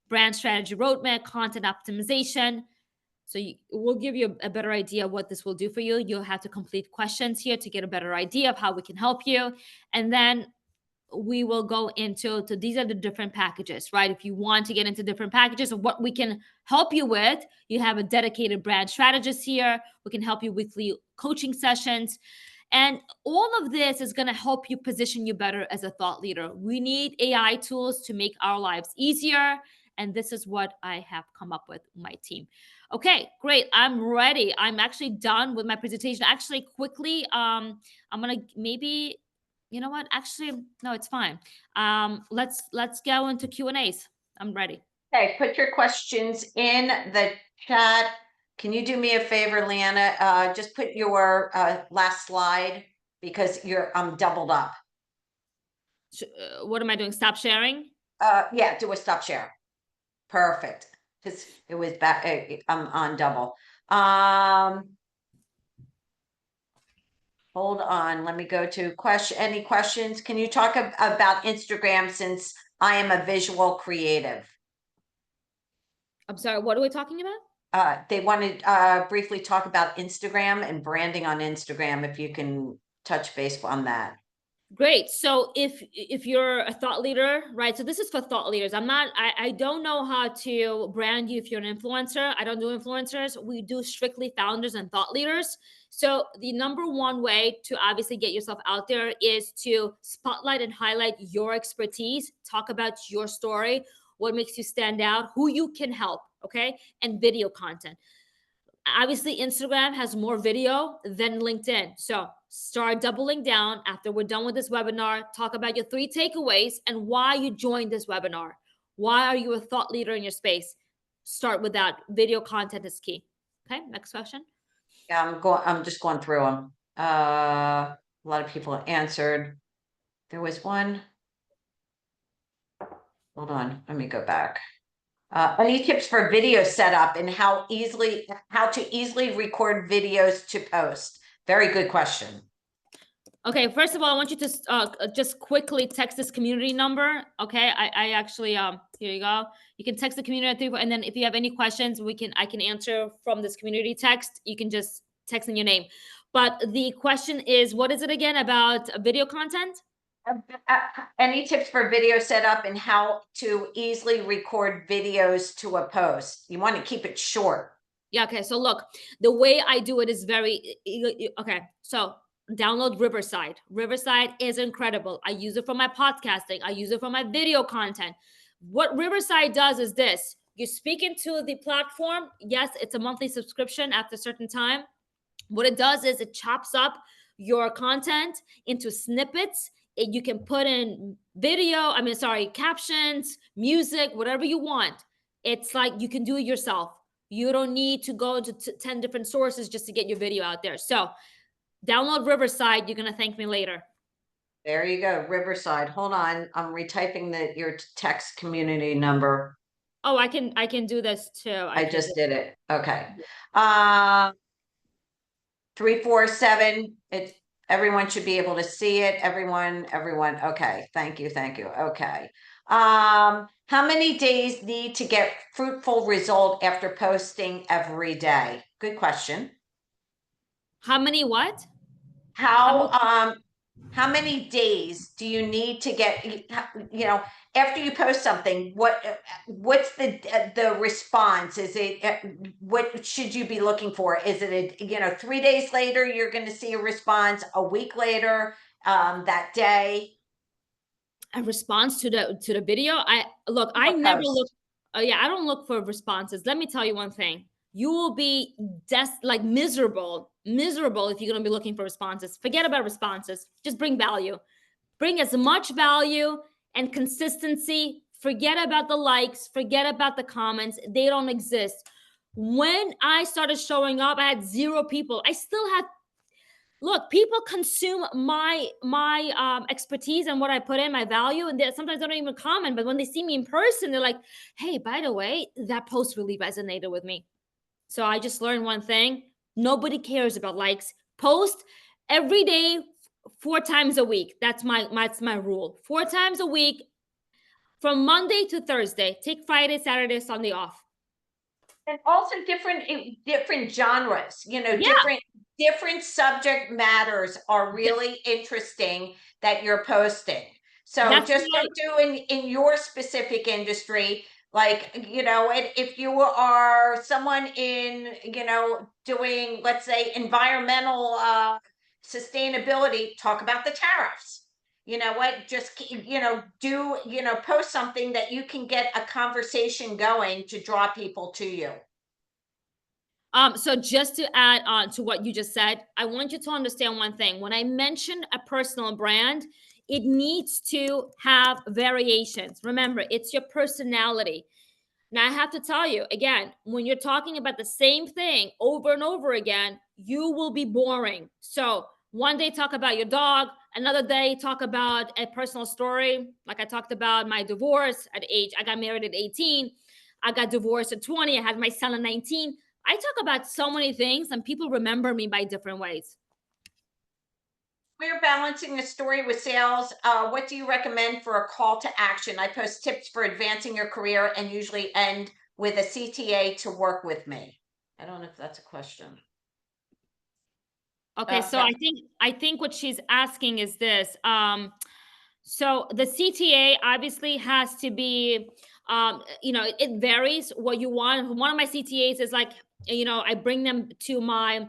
Brand strategy roadmap, content optimization. So we'll give you a better idea of what this will do for you. You'll have to complete questions here to get a better idea of how we can help you. And then we will go into these are the different packages, right? If you want to get into different packages of what we can help you with, you have a dedicated brand strategist here. We can help you weekly coaching sessions. And all of this is going to help you position you better as a thought leader. We need AI tools to make our lives easier. And this is what I have come up with my team. Okay, great. I'm ready. I'm actually done with my presentation. Actually, quickly, I'm gonna maybe, you know what? Actually, no, it's fine. Let's go into Q&As. I'm ready. Okay, put your questions in the chat. Can you do me a favor, Leanna? Just put your last slide because I'm doubled up. What am I doing? Stop sharing? Yeah, do a stop share. Perfect. Because it was back. I'm on double. Hold on. Let me go to any questions. Can you talk about Instagram since I am a visual creative? I'm sorry, what are we talking about? They wanted to briefly talk about Instagram and branding on Instagram, if you can touch base on that. Great. So if you're a thought leader, right? So this is for thought leaders. I don't know how to brand you if you're an influencer. I don't do influencers. We do strictly founders and thought leaders. So the number one way to obviously get yourself out there is to spotlight and highlight your expertise, talk about your story, what makes you stand out, who you can help, okay? And video content. Obviously, Instagram has more video than LinkedIn. So start doubling down after we're done with this webinar. Talk about your 3 takeaways and why you joined this webinar. Why are you a thought leader in your space? Start with that. Video content is key. Okay, next question. Yeah, I'm just going through them. A lot of people answered. There was one. Hold on, let me go back. Any tips for video setup and how to easily record videos to post? Very good question. Okay, first of all, I want you to just quickly text this community number. Okay, I actually here you go. You can text the community, and then if you have any questions, I can answer from this community text. You can just text in your name. But the question is, what is it again about video content? Any tips for video setup and how to easily record videos to a post? You want to keep it short. Yeah. Okay. So look, the way I do it is very okay. So download Riverside. Riverside is incredible. I use it for my podcasting. I use it for my video content. What Riverside does is this: you speak into the platform. Yes, it's a monthly subscription after a certain time. What it does is it chops up your content into snippets. You can put in captions, music, whatever you want. It's like you can do it yourself. You don't need to go into 10 different sources just to get your video out there. So download Riverside. You're going to thank me later. There you go, Riverside. Hold on, I'm retyping your text community number. Oh, I can do this too. I just did it. Okay. 347. Everyone should be able to see it. Everyone. Okay. Thank you. Okay. How many days need to get fruitful result after posting every day? Good question. How many what? How many days do you need to get, after you post something, what's the response? Is it, what should you be looking for? Is it 3 days later, you're going to see a response, a week later, that day? A response to the video? I never look. I don't look for responses. Let me tell you one thing. You will be miserable if you're going to be looking for responses. Forget about responses. Just bring value. Bring as much value and consistency. Forget about the likes. Forget about the comments. They don't exist. When I started showing up, I had 0 people. I still had. Look, people consume my expertise and what I put in, my value, and sometimes they don't even comment. But when they see me in person, they're like, "Hey, by the way, that post really resonated with me." So I just learned one thing: nobody cares about likes. Post every day, 4 times a week. That's my rule. 4 times a week, from Monday to Thursday. Take Friday, Saturday, Sunday off. And also different genres, different subject matters are really interesting that you're posting. So just don't do in your specific industry, if you are someone in, doing, let's say, environmental sustainability, talk about the tariffs. You know what, just, post something that you can get a conversation going to draw people to you. So just to add on to what you just said, I want you to understand one thing. When I mention a personal brand, it needs to have variations. Remember, it's your personality. Now, I have to tell you again, when you're talking about the same thing over and over again, you will be boring. So one day talk about your dog, another day talk about a personal story. Like I talked about my divorce I got married at 18. I got divorced at 20. I had my son at 19. I talk about so many things and people remember me by different ways. We're balancing a story with sales. What do you recommend for a call to action? I post tips for advancing your career and usually end with a CTA to work with me. I don't know if that's a question. Okay, so Yeah. I think what she's asking is this. So the CTA obviously has to be, it varies what you want. One of my CTAs is like, I bring them to my,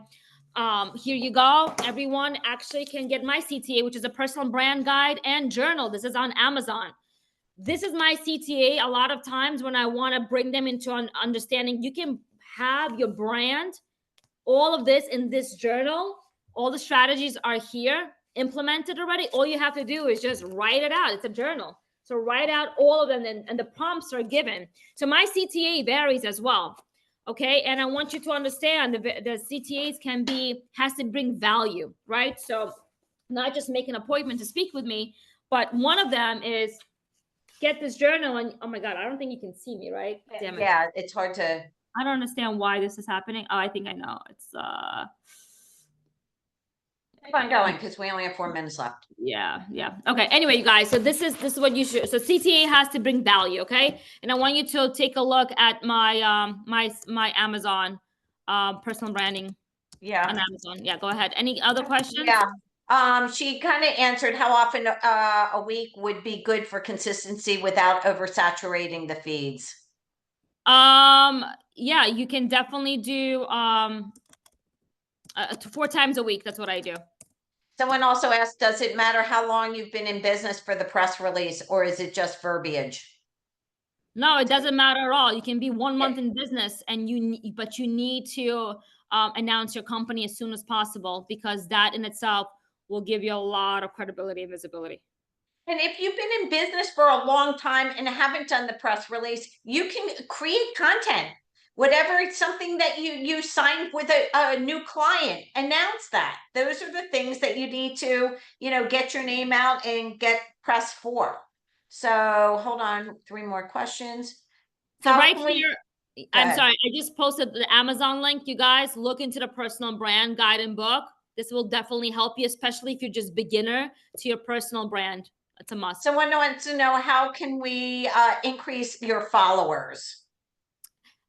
here you go. Everyone actually can get my CTA, which is a personal brand guide and journal. This is on Amazon. This is my CTA. A lot of times when I want to bring them into an understanding, you can have your brand, all of this in this journal. All the strategies are here implemented already. All you have to do is just write it out. It's a journal. So write out all of them and the prompts are given. So my CTA varies as well. Okay. And I want you to understand the CTAs has to bring value, right? So not just make an appointment to speak with me, but one of them is get this journal and oh my God, I don't think you can see me, right? Damn it. Yeah, it's hard to. I don't understand why this is happening. Oh, I think I know. It's Keep on going because we only have 4 minutes left. yeah. Okay. Anyway, you guys, so this is what you should. So CTA has to bring value, okay? And I want you to take a look at my my Amazon personal branding Yeah. on Amazon. Yeah, go ahead. Any other questions? Yeah. She kind of answered how often a week would be good for consistency without oversaturating the feeds. Yeah, you can definitely do 4 times a week. That's what I do. Someone also asked, does it matter how long you've been in business for the press release, or is it just verbiage? No, it doesn't matter at all. You can be 1 month in business and but you need to announce your company as soon as possible because that in itself will give you a lot of credibility and visibility. And if you've been in business for a long time and haven't done the press release, you can create content. Whatever it's something that you signed with a new client, announce that. Those are the things that you need to, get your name out and get press for. So hold on, 3 more questions. So How right can we- here, Go I'm ahead. sorry, I just posted the Amazon link. You guys look into the personal brand guide and book. This will definitely help you, especially if you're just beginner to your personal brand. It's a must. Someone wants to know, how can we increase your followers?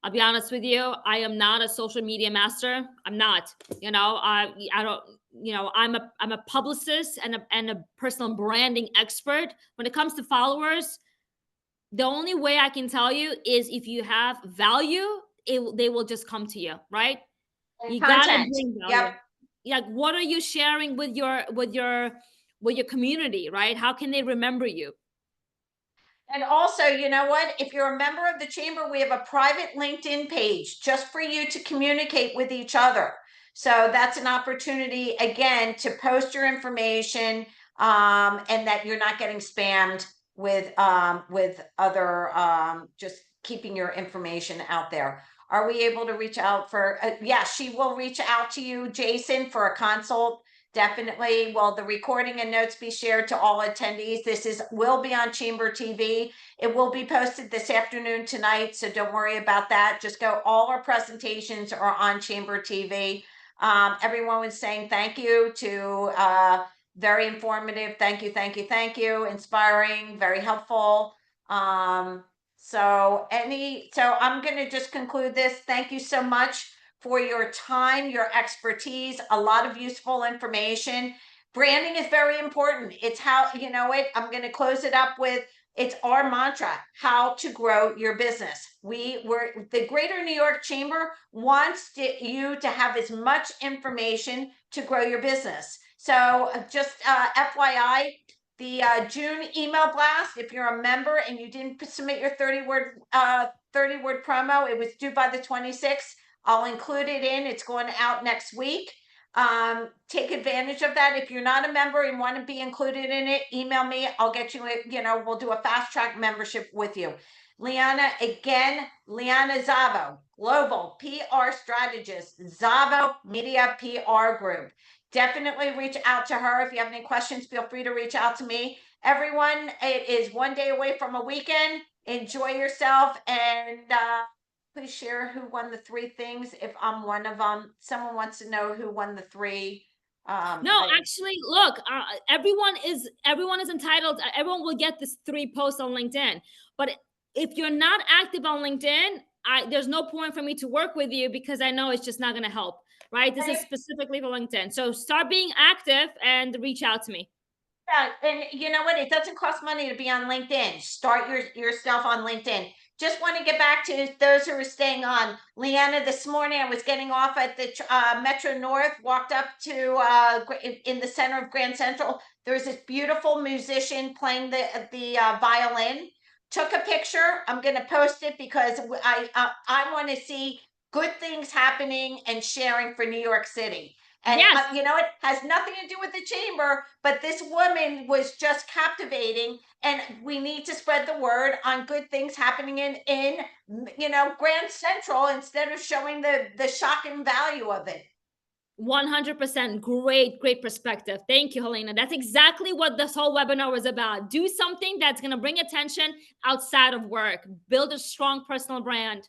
I'll be honest with you, I am not a social media master. I'm not. I don't. I'm a publicist and a personal branding expert. When it comes to followers, the only way I can tell you is if you have value, they will just come to you, right? And You gotta content. bring value. Yep. Like, what are you sharing with your community, right? How can they remember you? And also, you know what? If you're a member of the chamber, we have a private LinkedIn page just for you to communicate with each other. So that's an opportunity, again, to post your information, and that you're not getting spammed with other, just keeping your information out there. Are we able to reach out for, yeah, she will reach out to you, Jason, for a consult. Definitely. Will the recording and notes be shared to all attendees? This will be on Chamber TV. It will be posted this afternoon tonight, so don't worry about that. Just go, all our presentations are on Chamber TV. Everyone was saying thank you to very informative. Thank you. Inspiring, very helpful. So I'm gonna just conclude this. Thank you so much for your time, your expertise, a lot of useful information. Branding is very important. It's how, I'm going to close it up with, it's our mantra, how to grow your business. The Greater New York Chamber wants you to have as much information to grow your business. So just FYI, the June email blast, if you're a member and you didn't submit your 30-word promo, it was due by the 26th. I'll include it in. It's going out next week. Take advantage of that. If you're not a member and want to be included in it, email me. I'll get you, we'll do a fast track membership with you. Liana, again, Liana Zavo, Global PR Strategist, Zavo Media PR Group. Definitely reach out to her. If you have any questions, feel free to reach out to me. Everyone, it is one day away from a weekend. Enjoy yourself, and please share who won the 3 things. If I'm one of them, someone wants to know who won the 3. No, actually, look, everyone is entitled. Everyone will get this 3 posts on LinkedIn. But if you're not active on LinkedIn, there's no point for me to work with you, because I know it's just not going to help, right? This is specifically for LinkedIn. So start being active and reach out to me. Yeah, and you know what? It doesn't cost money to be on LinkedIn. Start yourself on LinkedIn. Just want to get back to those who are staying on. Leanna, this morning I was getting off at the Metro North, walked up to in the center of Grand Central. There was this beautiful musician playing the violin. Took a picture. I'm going to post it because I want to see good things happening and sharing for New York City. And Yes. it has nothing to do with the chamber, but this woman was just captivating, and we need to spread the word on good things happening in Grand Central, instead of showing the shocking value of it. 100%. Great perspective. Thank you, Helena. That's exactly what this whole webinar was about. Do something that's going to bring attention outside of work. Build a strong personal brand.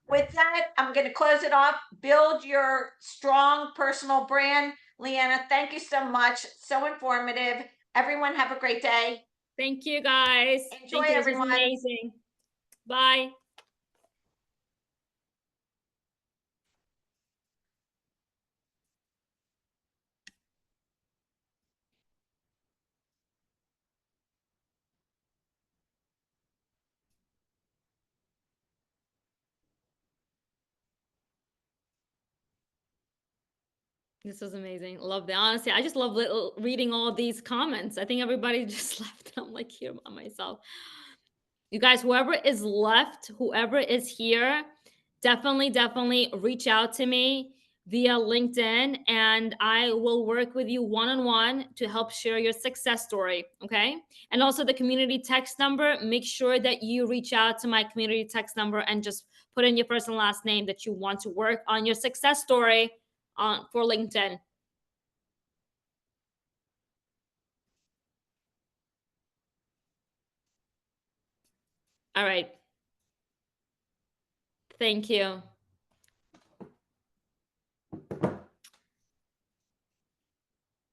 With that, I'm going to close it off. Build your strong personal brand. Leanna, thank you so much. So informative. Everyone have a great day. Thank you, guys. Enjoy, Thank you. This everyone. was amazing. Bye. This was amazing. Love that. Honestly, I just love reading all of these comments. I think everybody just left. I'm like here by myself. You guys, whoever is left, whoever is here, definitely reach out to me via LinkedIn, and I will work with you one-on-one to help share your success story. Okay. And also the community text number, make sure that you reach out to my community text number and just put in your first and last name that you want to work on your success story for LinkedIn. All right. Thank you.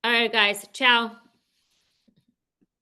All right, guys. Ciao.